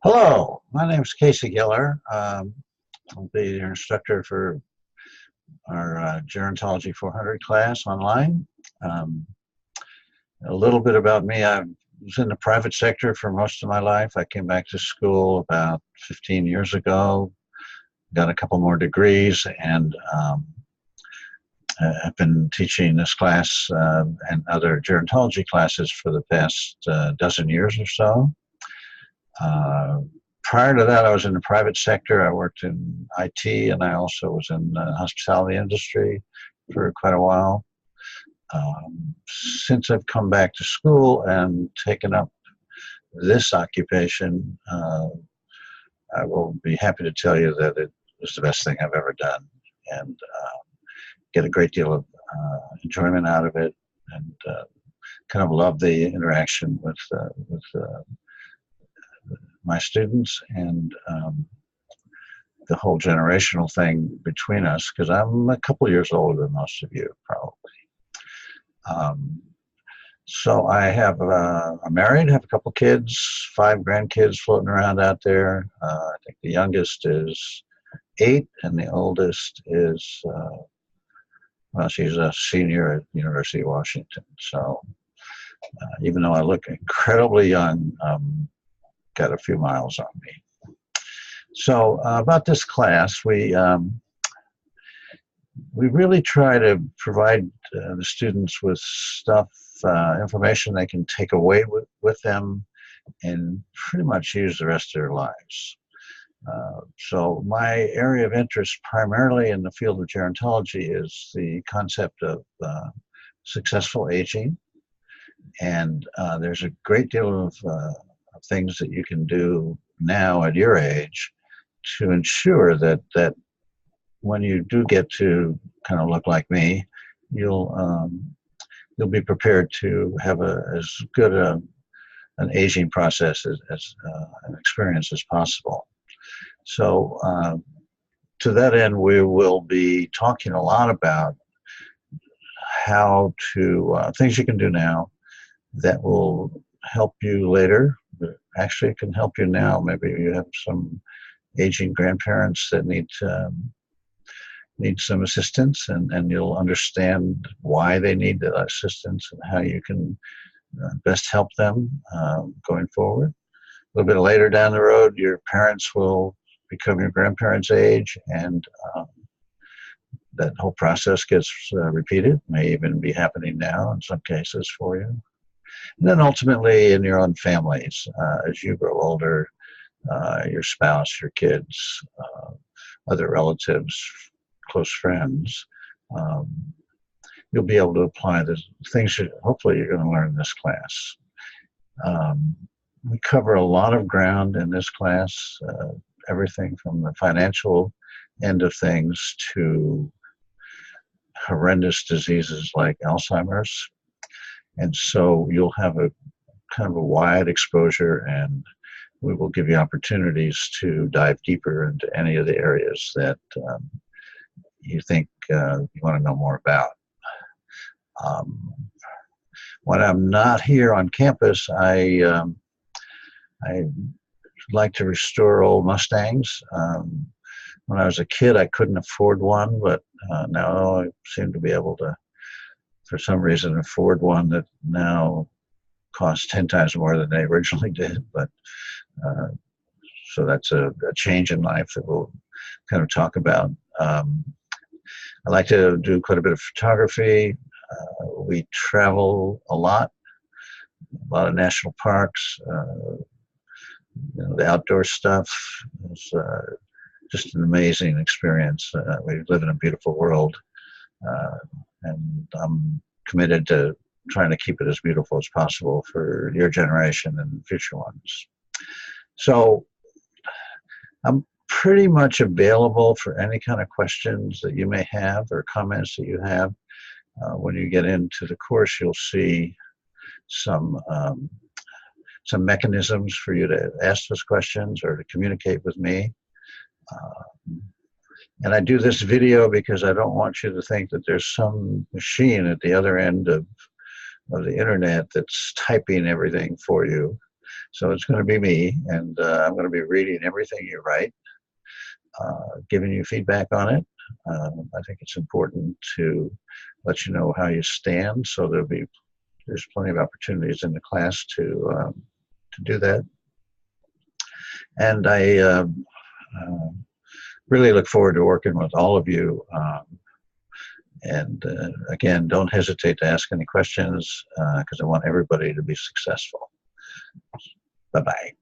Hello, my name is Casey Giller. I'll be your instructor for our Gerontology 400 class online. Um, a little bit about me. I was in the private sector for most of my life. I came back to school about 15 years ago, got a couple more degrees, and I've been teaching this class and other gerontology classes for the past dozen years or so. Prior to that, I was in the private sector. I worked in IT, and I also was in the hospitality industry for quite a while. Since I've come back to school and taken up this occupation, I will be happy to tell you that it was the best thing I've ever done, and get a great deal of enjoyment out of it, and kind of love the interaction with my students, and the whole generational thing between us, because I'm a couple years older than most of you, probably. So I'm married, have a couple kids, 5 grandkids floating around out there. I think the youngest is 8, and the oldest is, well, she's a senior at University of Washington. So even though I look incredibly young, got a few miles on me. So about this class, we really try to provide the students with stuff, information they can take away with them and pretty much use the rest of their lives. So my area of interest primarily in the field of gerontology is the concept of successful aging. And there's a great deal of things that you can do now at your age to ensure that when you do get to kind of look like me, you'll be prepared to have as good an aging process as an experience as possible. So to that end, we will be talking a lot about how to things you can do now that will help you later. Actually, it can help you now. Maybe you have some aging grandparents that need some assistance, and you'll understand why they need that assistance and how you can best help them going forward. A little bit later down the road, your parents will become your grandparents' age, and that whole process gets repeated. May even be happening now in some cases for you. And then ultimately in your own families, as you grow older, your spouse, your kids, other relatives, close friends, you'll be able to apply the things that hopefully you're going to learn in this class. We cover a lot of ground in this class, everything from the financial end of things to horrendous diseases like Alzheimer's. And so you'll have a kind of a wide exposure, and we will give you opportunities to dive deeper into any of the areas that you think you want to know more about. When I'm not here on campus, I like to restore old Mustangs. When I was a kid, I couldn't afford one, but now I seem to be able to, for some reason, afford one that now costs 10 times more than they originally did. But so that's a change in life that we'll kind of talk about. I like to do quite a bit of photography. We travel a lot of national parks. The outdoor stuff is just an amazing experience. We live in a beautiful world, and I'm committed to trying to keep it as beautiful as possible for your generation and future ones. So I'm pretty much available for any kind of questions that you may have or comments that you have. When you get into the course, you'll see some mechanisms for you to ask those questions or to communicate with me. And I do this video because I don't want you to think that there's some machine at the other end of the internet that's typing everything for you. So it's going to be me, and I'm going to be reading everything you write, giving you feedback on it. I think it's important to let you know how you stand, so there's plenty of opportunities in the class to do that. And I really look forward to working with all of you. And again, don't hesitate to ask any questions because I want everybody to be successful. Bye-bye.